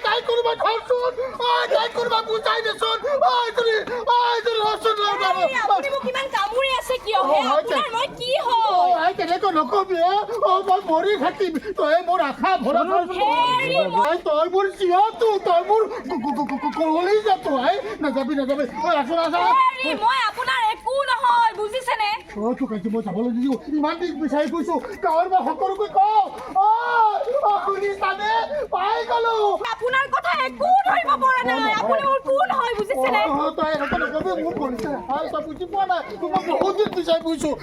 তাই কোনোবা ধৰচোন তাই কোনোবা বুজাই দেচোন আপুনি মোক ইমান কামুৰি আছে কিয় হে আপোনাৰ মই কি হয় তেনেকৈ নকবি মই মৰি থাকিম তই মোৰ আশা ভৰসা তই মোৰ চিঞৰটো তই মোৰ কলি যা তই নাযাবি আচোন মই আপোনাৰ একো নহয় বুজিছেনে তোক আজি মই যাবলৈ নিদিওঁ ইমান দিন বিচাৰি ফুৰিছোঁ গাঁৱৰ মই সকলোকে কওঁ শুনিছানে পাই গ'লো আপোনাৰ কথা একো ধৰিব পৰা নাই আপুনি মোৰ কোন হয় বুজিছেনে তই এনেকৈ নকবি মোৰ কৰিছে তই বুজি পোৱা নাই তোক মই বহুত দিন বিচাৰি ফুৰিছোঁ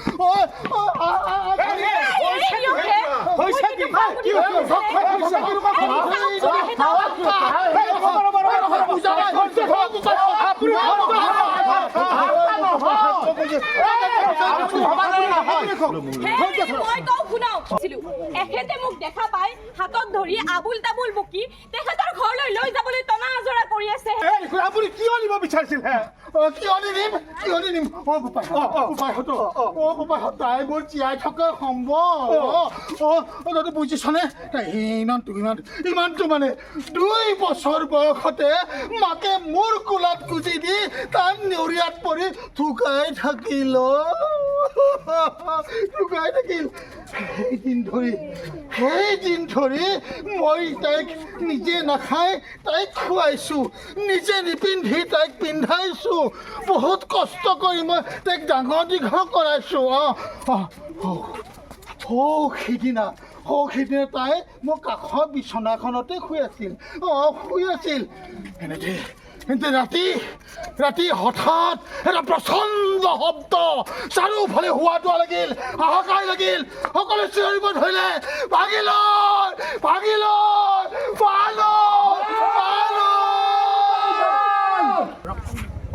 এখেতে মোক দেখা পাই হাতত ধৰি আবুল তাবুল বকি তেখেতৰ ঘৰলৈ লৈ যাবলৈ টনা আজৰা কৰি আছে আপুনি কিয় নিব বিচাৰিছিল কিয় নিম তাই মোৰ জীয়াই থকা সম্ভৱ বুজিছনে ইমানটো মানে 2 বছৰ বয়সতে মাকে মোৰ কোলাত গুজি দি তাৰ নেউৰীয়াত পৰি থুকাই থাকিল সেইদিন ধৰি মই তাইক নিজে নাখাই তাইক খুৱাইছোঁ নিজে নিপিন্ধি তাইক পিন্ধাইছোঁ বহুত কষ্ট কৰি মই তাইক ডাঙৰ দীঘল কৰাইছোঁ সেইদিনা তাই মোৰ কাষৰ বিচনাখনতে শুই আছিল কিন্তু ৰাতি হঠাৎ এটা প্ৰচণ্ড শব্দ চাৰিওফালে হোৱাটো লাগিল হাহাকাৰ লাগিল সকলোৱে চিঞৰিব ধৰিলে ভাগিল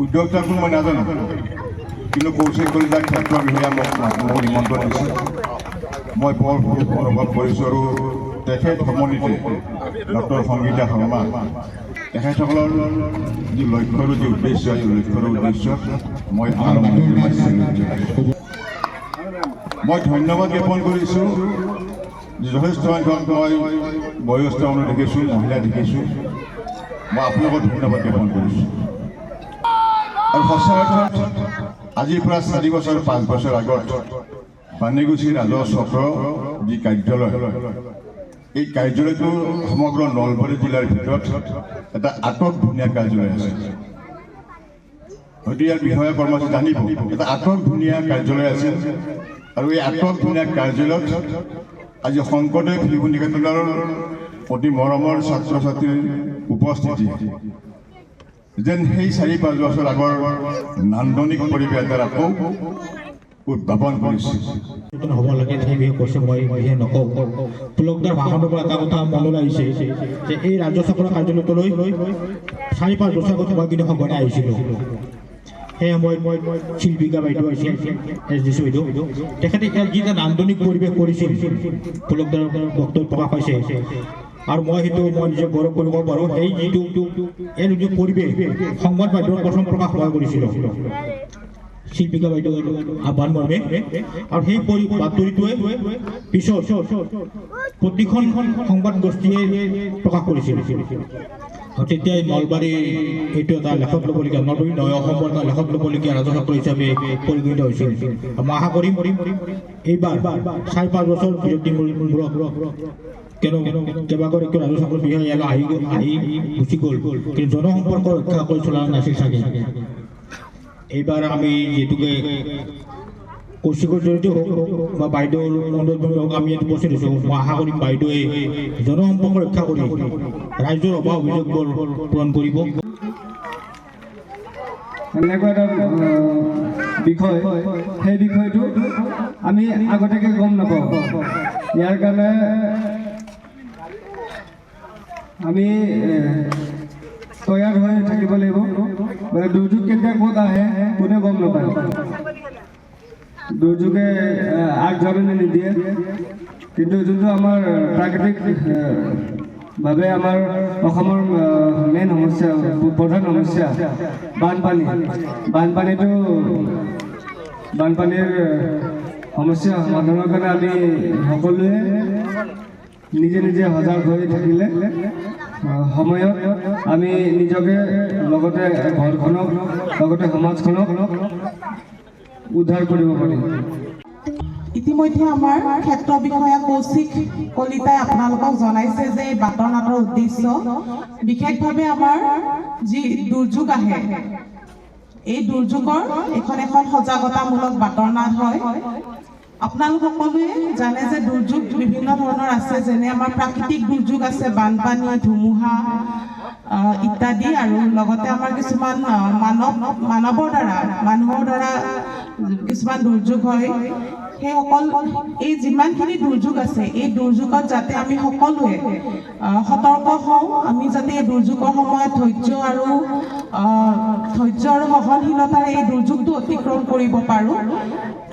উদ্যোগজন মই নাজানো কিন্তু কৌশিক কলিতাৰ ক্ষেত্ৰৰ বিষয়ে মোক নিমন্ত্ৰণ দিছে মই বৰ সুখ অনুভৱ কৰিছোঁ আৰু তেখেত সমন্বিতে ডক্টৰ সংগীতা শৰ্মা তেখেতসকলৰ যি লক্ষ্যৰ যি উদ্দেশ্য মই মই ধন্যবাদ জ্ঞাপন কৰিছোঁ যথেষ্ট সংখ্যক মই বয়োজ্যেষ্ঠ মানুহ দেখিছোঁ মহিলা দেখিছোঁ মই আপোনালোকক ধন্যবাদ জ্ঞাপন কৰিছোঁ আৰু সঁচা অৰ্থত আজিৰ পৰা 4 বছৰ 5 বছৰ আগত পানীগুছি ৰাজহ চক্ৰ যি কাৰ্যালয় এই কাৰ্যালয়টো সমগ্ৰ নলবাৰী জিলাৰ ভিতৰত এটা আটক ধুনীয়া কাৰ্যালয় আছে হয়তো ইয়াৰ বিষয়া কৰ্মচাৰী জানিব এটা আটক ধুনীয়া কাৰ্যালয় আছে আৰু এই আটক ধুনীয়া কাৰ্যালয়ত আজি শংকৰদেৱ শিশু নিকেতনৰ অতি মৰমৰ ছাত্ৰ ছাত্ৰীৰ উপস্থিতি যেন সেই 4-5 বছৰ আগৰ নান্দনিক পৰিৱেশ এটাৰ আকৌ উদ্ভাৱন কৰিছে হ'ব লাগে সেই বিষয়ে কৈছে মই বিশেষ নকওঁ পুলকদাৰ ভাষণৰ পৰা এটা কথা মনলৈ আহিছে যে এই ৰাজ্য চক্ৰৰ কাৰ্যালয়টোলৈ 4-5 বছৰ আগত মই কিন্তু সঘনাই আহিছিলোঁ সেই সময়ত শিল্পিকা বাইদেউ আহিছিল SDC বাইদেউ তেখেতে ইয়াৰ যি এটা নান্দনিক পৰিৱেশ কৰিছিল পুলকদাৰ বক্তব্য প্ৰকাশ পাইছে আৰু মই নিজে গৌৰৱ কৰিব পাৰোঁ সেই যিটো পৰিৱেশ সংবাদ মাধ্যমত প্ৰথম প্ৰকাশ মই কৰিছিলোঁ শিল্পিকা বাইদেউৰ আহ্বান মৰ্মে আৰু সেই বাতৰিটোৱে পিছত প্ৰতিখন সংবাদ গোষ্ঠীয়ে প্ৰকাশ কৰিছিল তেতিয়া নলবাৰী এইটো এটা লেখত ল'বলগীয়া নলবাৰী নহয় অসমৰ এটা লেখত ল'বলগীয়া ৰাজচক্ৰ হিচাপে পৰিগণিত হৈছিল মই আশা কৰিম এইবাৰ 4-5 বছৰ বিৰতি মূৰত কেইবাগৰাকী ৰাজচক্ৰৰ বিষয়ে ইয়ালৈ আহি গুচি গ'ল কিন্তু জনসম্পৰ্ক ৰক্ষা কৰি চলা নাছিল চাগে এইবাৰ আমি যিহেতুকে কৌশিকৰ জৰিয়তে হওক বা বাইদেউৰ অনুৰোধ হওক আমি ইয়াত উপস্থিত হৈছোঁ মই আশা কৰিম বাইদেৱে জনসম্পৰ্ক ৰক্ষা কৰি ৰাইজৰ অভাৱ অভিযোগবোৰ পূৰণ কৰিব এনেকুৱা এটা বিষয় সেই বিষয়টো আমি আগতীয়াকৈ গম নাপাওঁ ইয়াৰ কাৰণে আমি তৈয়াৰ হৈ থাকিব লাগিব মানে দুৰ্যোগ কেতিয়া ক'ত আহে কোনে গম নাপায় দুৰ্যোগে আগজাননী নিদিয়ে কিন্তু যোনটো আমাৰ প্ৰাকৃতিকভাৱে আমাৰ অসমৰ মেইন সমস্যা প্ৰধান সমস্যা বানপানীৰ সমস্যা সমাধানৰ কাৰণে আমি সকলোৱে নিজে নিজে সজাগ হৈ থাকিলে সময়ত আমি নিজকে লগতে ঘৰখনক লগতে সমাজখনক উদ্ধাৰ কৰিব পাৰিম। ইতিমধ্যে আমাৰ ক্ষেত্ৰ বিষয়া কৌশিক কলিতাই আপোনালোকক জনাইছে যে এই বাটৰ নাটৰ উদ্দেশ্য বিশেষভাৱে আমাৰ যি দুৰ্যোগ আহে এই দুৰ্যোগৰ এখন সজাগতামূলক বাটৰ নাট হয়। আপোনালোক সকলোৱে জানে যে দুৰ্যোগ বিভিন্ন ধৰণৰ আছে, যেনে আমাৰ প্ৰাকৃতিক দুৰ্যোগ আছে, বানপানী, ধুমুহা ইত্যাদি, আৰু লগতে আমাৰ কিছুমান মানুহৰ দ্বাৰা কিছুমান দুৰ্যোগ হয়। সেইসকল এই যিমানখিনি দুৰ্যোগ আছে এই দুৰ্যোগত যাতে আমি সকলোৱে সতৰ্ক হওঁ, আমি যাতে এই দুৰ্যোগৰ সময়ত ধৈৰ্য আৰু সহনশীলতাৰে এই দুৰ্যোগটো অতিক্ৰম কৰিব পাৰোঁ।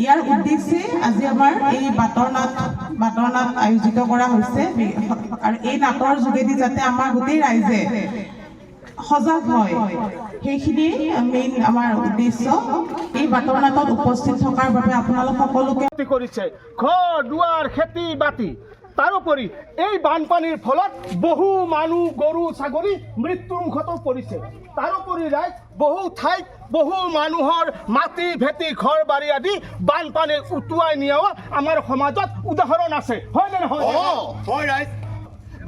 ইয়াৰ উদ্দেশ্যে আজি আমাৰ এই বাটৰ নাট আয়োজিত কৰা হৈছে, আৰু এই নাটৰ যোগেদি যাতে আমাৰ গোটেই ৰাইজে সজাগ হয় সেইখিনি মেইন আমাৰ উদ্দেশ্য। এই বাটৰ নাটত উপস্থিত থকাৰ বাবে আপোনালোক সকলোকে কৰিছে ঘৰ দুৱাৰ খেতি বাতি। তাৰোপৰি এই বানপানীৰ ফলত বহু মানুহ গৰু ছাগলী মৃত্যুৰ মুখতো পৰিছে। তাৰোপৰি ৰাইজ বহু ঠাইত বহু মানুহৰ মাটি ভেটি ঘৰ বাৰী আদি বানপানী উটুৱাই নিয়াও আমাৰ সমাজত উদাহৰণ আছে, হয়নে নহয়? হয় ৰাইজ,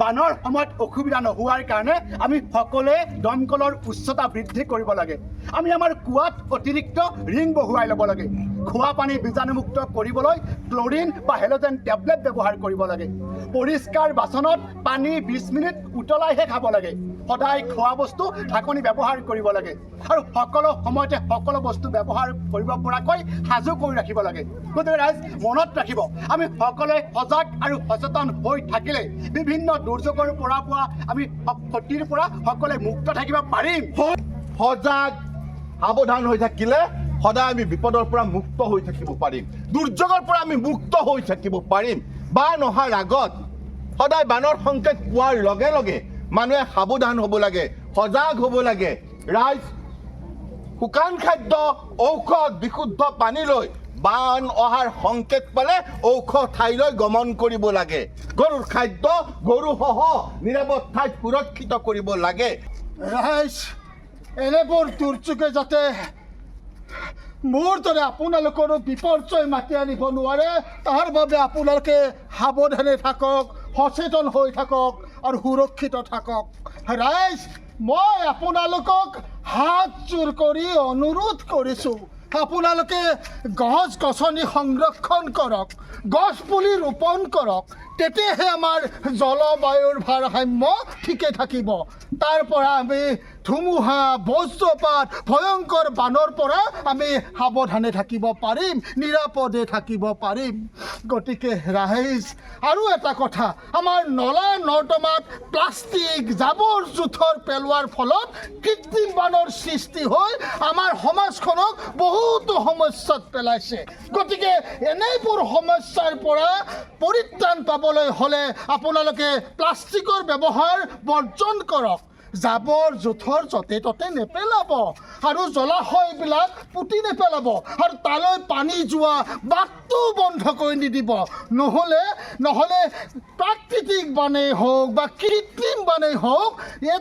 বানৰ সময়ত অসুবিধা নোহোৱাৰ কাৰণে আমি সকলোৱে দমকলৰ উচ্চতা বৃদ্ধি কৰিব লাগে। আমি আমাৰ কুৱাত অতিৰিক্ত ৰিং বহুৱাই ল'ব লাগে। খোৱা পানী বীজাণুমুক্ত কৰিবলৈ ক্লৰিন বা হেল'জেন টেবলেট ব্যৱহাৰ কৰিব লাগে। পৰিষ্কাৰ বাচনত পানী 20 মিনিট উতলাইহে খাব লাগে। সদায় খোৱা বস্তু ঢাকনি ব্যৱহাৰ কৰিব লাগে, আৰু সকলো সময়তে সকলো বস্তু ব্যৱহাৰ কৰিব পৰাকৈ সাজু কৰি ৰাখিব লাগে। গতিকে ৰাইজ মনত ৰাখিব, আমি সকলোৱে সজাগ আৰু সচেতন হৈ থাকিলে বিভিন্ন দুৰ্যোগৰ পৰা আমি ক্ষতিৰ পৰা সকলোৱে মুক্ত থাকিব পাৰিম। সজাগ সাৱধান হৈ থাকিলে সদায় আমি বিপদৰ পৰা মুক্ত হৈ থাকিব পাৰিম, দুৰ্যোগৰ পৰা আমি মুক্ত হৈ থাকিব পাৰিম। বান অহাৰ আগত সদায় বানৰ সংকেত পোৱাৰ লগে লগে মানুহে সাৱধান হ'ব লাগে, সজাগ হ'ব লাগে। ৰাইজ শুকান খাদ্য, ঔষধ, বিশুদ্ধ পানী লৈ বান অহাৰ সংকেত পালে ঔষ ঠাইলৈ গমন কৰিব লাগে। গৰুৰ খাদ্য গৰুসহ নিৰাপদ ঠাইত সুৰক্ষিত কৰিব লাগে। ৰাইজ এনেবোৰ দুৰ্যোগে যাতে মোৰ দৰে আপোনালোকৰো বিপৰ্যয় মাতি আনিব নোৱাৰে, তাৰ বাবে আপোনালোকে সাৱধানে থাকক, সচেতন হৈ থাকক আৰু সুৰক্ষিত থাকক। ৰাইজ মই আপোনালোকক হাত জোৰ কৰি অনুৰোধ কৰিছোঁ, আপোনালোকে গছ গছনি সংৰক্ষণ কৰক, গছ পুলি ৰোপণ কৰক, তেতিয়াহে আমাৰ জলবায়ুৰ ভাৰসাম্য ঠিকে থাকিব। তাৰ পৰা আমি ধুমুহা, বজ্ৰপাত, ভয়ংকৰ বানৰ পৰা আমি সাৱধানে থাকিব পাৰিম, নিৰাপদে থাকিব পাৰিম। গতিকে ৰাইজ আৰু এটা কথা, আমাৰ নলা নৰ্দমাত প্লাষ্টিক জাবৰ জোঁথৰ পেলোৱাৰ ফলত কৃত্ৰিম বানৰ সৃষ্টি হৈ আমাৰ সমাজখনক বহুতো সমস্যাত পেলাইছে। গতিকে এনেবোৰ সমস্যাৰ পৰা পৰিত্ৰাণ পাবলৈ হ'লে আপোনালোকে প্লাষ্টিকৰ ব্যৱহাৰ বৰ্জন কৰক, জাবৰ জোঁথৰ য'তে ত'তে নেপেলাব, আৰু জলাশয়বিলাক পুতি নেপেলাব, আৰু তালৈ পানী যোৱা বাটটো বন্ধ কৰি নিদিব। নহ'লে প্ৰাকৃতিক বানেই হওক বা কৃত্ৰিম বানেই হওক,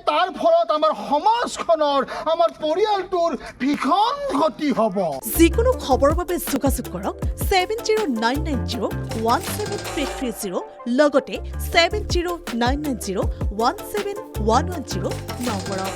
তাৰ ফলত আমাৰ সমাজখনৰ, আমাৰ পৰিয়ালটোৰ ভীষণ ক্ষতি হ'ব। যিকোনো খবৰৰ বাবে যোগাযোগ কৰক 7099017330 লগতে 7099017110 নম্বৰত।